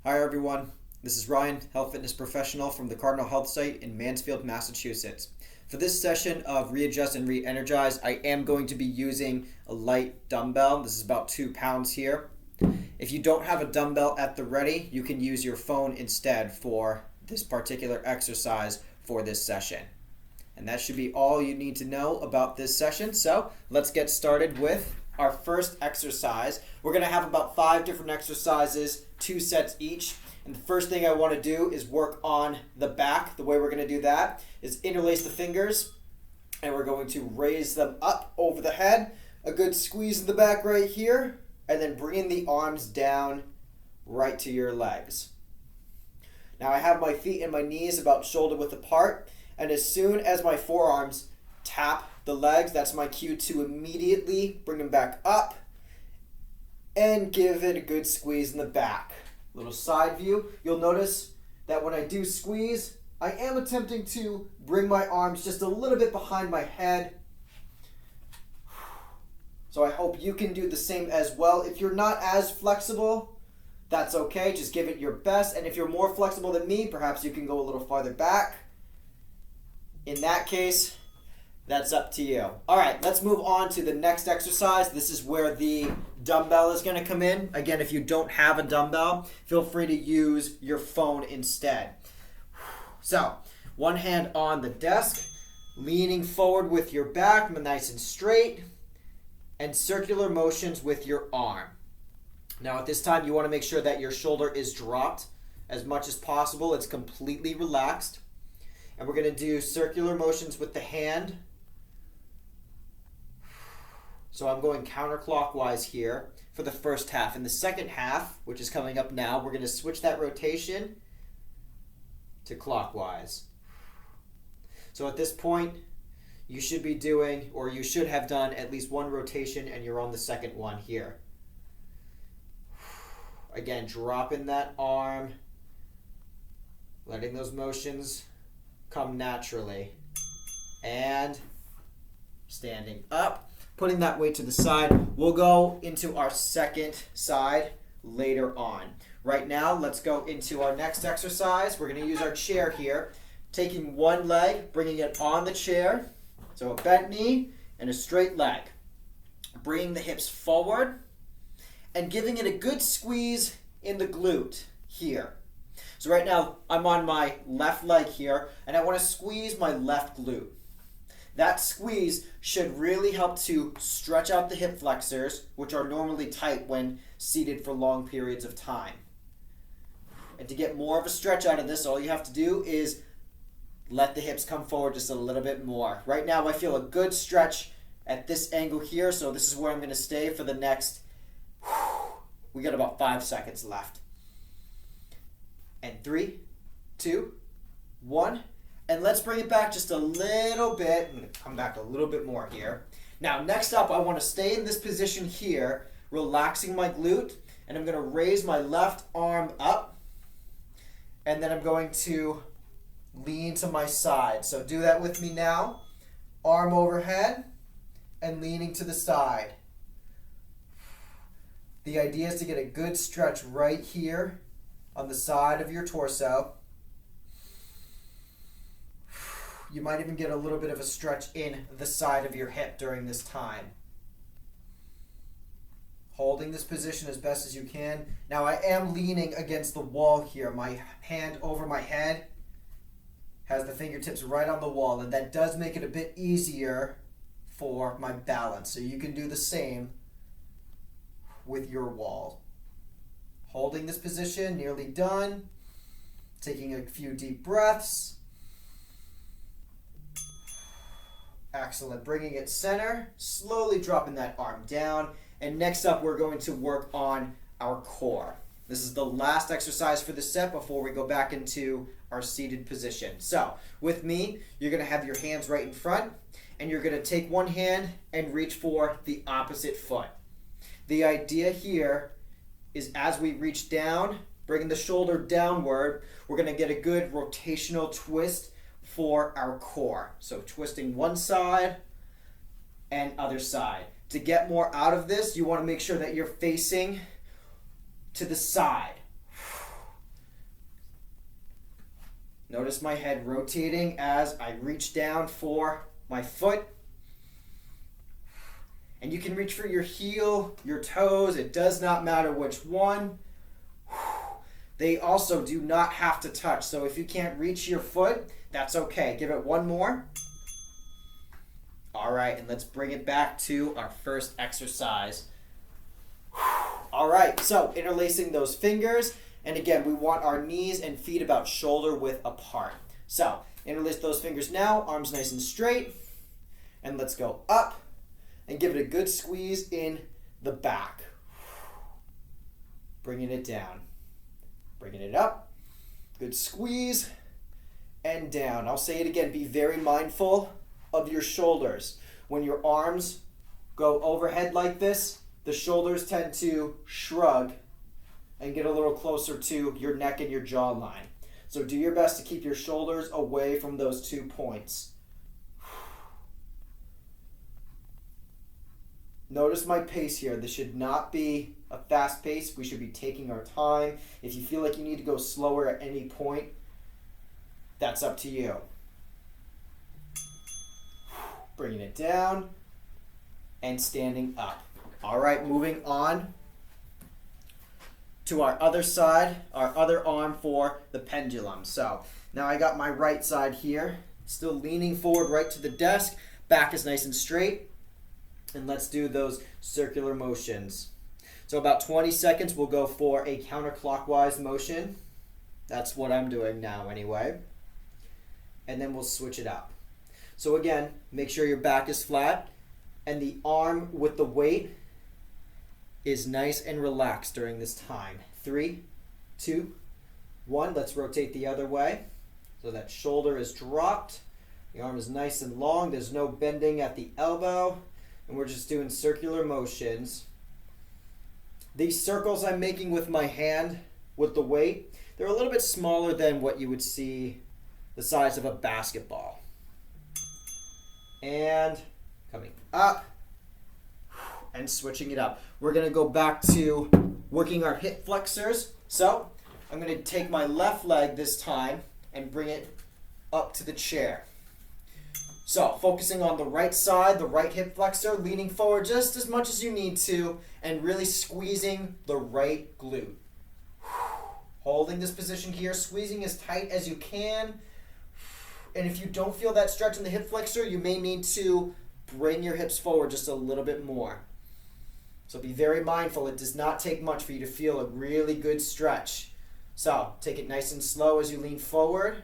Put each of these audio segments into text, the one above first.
Hi everyone, this is Ryan, health fitness professional from the Cardinal Health site in Mansfield, Massachusetts. For this session of ReAdjust and ReEnergize, I am going to be using a light dumbbell. This is about 2 pounds here. If you don't have a dumbbell at the ready, you can use your phone instead for this particular exercise for this session. And that should be all you need to know about this session. So let's get started with our first exercise. We're going to have about 5 different exercises, 2 sets each. And the first thing I want to do is work on the back. The way we're going to do that is interlace the fingers, and we're going to raise them up over the head. A good squeeze in the back right here, and then bringing the arms down right to your legs. Now I have my feet and my knees about shoulder width apart, and as soon as my forearms tap the legs, that's my cue to immediately bring them back up and give it a good squeeze in the back. Little side view. You'll notice that when I do squeeze, I am attempting to bring my arms just a little bit behind my head. So I hope you can do the same as well. If you're not as flexible, that's okay. Just give it your best. And if you're more flexible than me, perhaps you can go a little farther back. In that case, that's up to you. All right, let's move on to the next exercise. This is where the dumbbell is going to come in. Again, if you don't have a dumbbell, feel free to use your phone instead. So, one hand on the desk, leaning forward with your back nice and straight, and circular motions with your arm. Now, at this time, you want to make sure that your shoulder is dropped as much as possible. It's completely relaxed. And we're going to do circular motions with the hand. So I'm going counterclockwise here for the first half. In the second half, which is coming up now, we're going to switch that rotation to clockwise. So at this point, you should be doing, or you should have done at least one rotation, and you're on the second one here. Again, dropping that arm, letting those motions come naturally, and standing up. Putting that weight to the side. We'll go into our second side later on. Right now, let's go into our next exercise. We're going to use our chair here. Taking one leg, bringing it on the chair. So a bent knee and a straight leg. Bringing the hips forward and giving it a good squeeze in the glute here. So right now, I'm on my left leg here, and I want to squeeze my left glute. That squeeze should really help to stretch out the hip flexors, which are normally tight when seated for long periods of time. And to get more of a stretch out of this, all you have to do is let the hips come forward just a little bit more. Right now, I feel a good stretch at this angle here, so this is where I'm going to stay for the next, we got about 5 seconds left. And 3, 2, 1. And let's bring it back just a little bit. I'm going to come back a little bit more here. Now, next up, I want to stay in this position here, relaxing my glute, and I'm going to raise my left arm up, and then I'm going to lean to my side. So do that with me now. Arm overhead and leaning to the side. The idea is to get a good stretch right here on the side of your torso. You might even get a little bit of a stretch in the side of your hip during this time. Holding this position as best as you can. Now I am leaning against the wall here. My hand over my head has the fingertips right on the wall, and that does make it a bit easier for my balance. So you can do the same with your wall. Holding this position, nearly done. Taking a few deep breaths. Excellent. Bringing it center, slowly dropping that arm down. And next up, we're going to work on our core. This is the last exercise for the set before we go back into our seated position. So with me, you're going to have your hands right in front, and you're going to take one hand and reach for the opposite foot. The idea here is as we reach down, bringing the shoulder downward, we're going to get a good rotational twist for our core. So twisting one side and other side. To get more out of this, you want to make sure that you're facing to the side. Notice my head rotating as I reach down for my foot. And you can reach for your heel, your toes. It does not matter which one. They also do not have to touch. So if you can't reach your foot, that's okay. Give it one more. All right, and let's bring it back to our first exercise. All right, so interlacing those fingers. And again, we want our knees and feet about shoulder width apart. So interlace those fingers now, arms nice and straight. And let's go up and give it a good squeeze in the back. Bringing it down. Bringing it up. Good squeeze and down. I'll say it again, be very mindful of your shoulders. When your arms go overhead like this, the shoulders tend to shrug and get a little closer to your neck and your jawline. So do your best to keep your shoulders away from those 2 points. Notice my pace here. This should not be a fast pace. We should be taking our time. If you feel like you need to go slower at any point, that's up to you. Bringing it down and standing up. All right, moving on to our other side, our other arm for the pendulum. So now I got my right side here, still leaning forward right to the desk. Back is nice and straight. And let's do those circular motions. So about 20 seconds, we'll go for a counterclockwise motion. That's what I'm doing now anyway. And then we'll switch it up. So again, make sure your back is flat and the arm with the weight is nice and relaxed during this time. 3, 2, 1. Let's rotate the other way. So that shoulder is dropped. The arm is nice and long. There's no bending at the elbow. And we're just doing circular motions. These circles I'm making with my hand, with the weight, they're a little bit smaller than what you would see the size of a basketball. And coming up and switching it up. We're going to go back to working our hip flexors. So I'm going to take my left leg this time and bring it up to the chair. So focusing on the right side, the right hip flexor, leaning forward just as much as you need to, and really squeezing the right glute. Holding this position here, squeezing as tight as you can. And if you don't feel that stretch in the hip flexor, you may need to bring your hips forward just a little bit more. So be very mindful. It does not take much for you to feel a really good stretch. So take it nice and slow as you lean forward.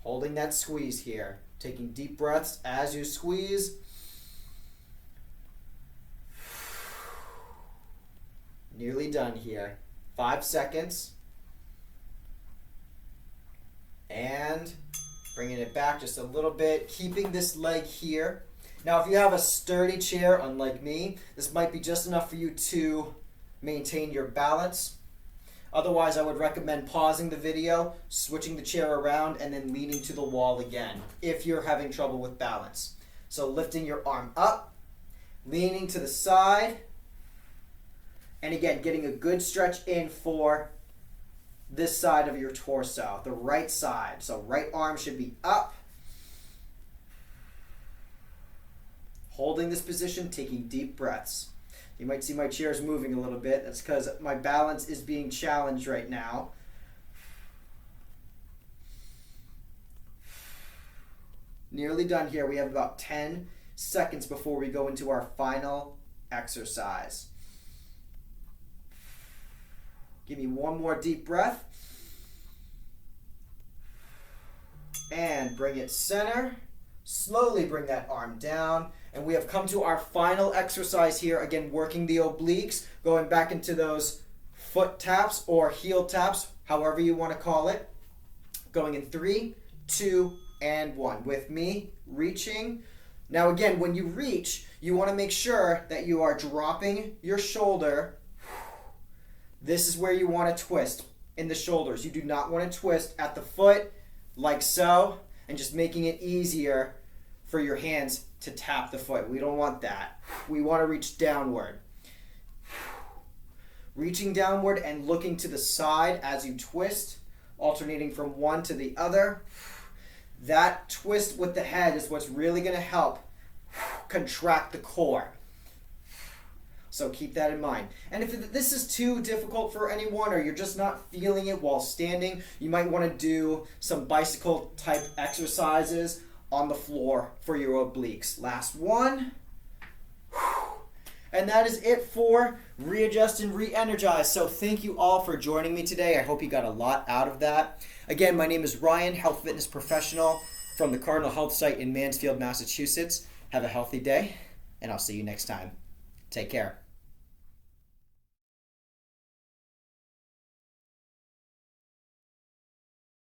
Holding that squeeze here. Taking deep breaths as you squeeze. Nearly done here. 5 seconds. And bringing it back just a little bit. Keeping this leg here. Now if you have a sturdy chair, unlike me, this might be just enough for you to maintain your balance. Otherwise, I would recommend pausing the video, switching the chair around, and then leaning to the wall again if you're having trouble with balance. So lifting your arm up, leaning to the side, and again, getting a good stretch in for this side of your torso, the right side. So right arm should be up. Holding this position, taking deep breaths. You might see my chair's moving a little bit. That's because my balance is being challenged right now. Nearly done here. We have about 10 seconds before we go into our final exercise. Give me one more deep breath. And bring it center. Slowly bring that arm down. And we have come to our final exercise here. Again, working the obliques, going back into those foot taps or heel taps, however you want to call it. Going in 3, 2, and 1. With me, reaching. Now again, when you reach, you want to make sure that you are dropping your shoulder. This is where you want to twist in the shoulders. You do not want to twist at the foot like so, and just making it easier for your hands to tap the foot. We don't want that. We want to reach downward. reaching downward and looking to the side as you twist, alternating from one to the other. That twist with the head is what's really going to help contract the core. So keep that in mind. And if this is too difficult for anyone, or you're just not feeling it while standing, you might want to do some bicycle type exercises on the floor for your obliques. Last one. And that is it for ReAdjust and ReEnergize. So thank you all for joining me today. I hope you got a lot out of that. Again, my name is Ryan, health fitness professional from the Cardinal Health site in Mansfield, Massachusetts. Have a healthy day, and I'll see you next time. Take care.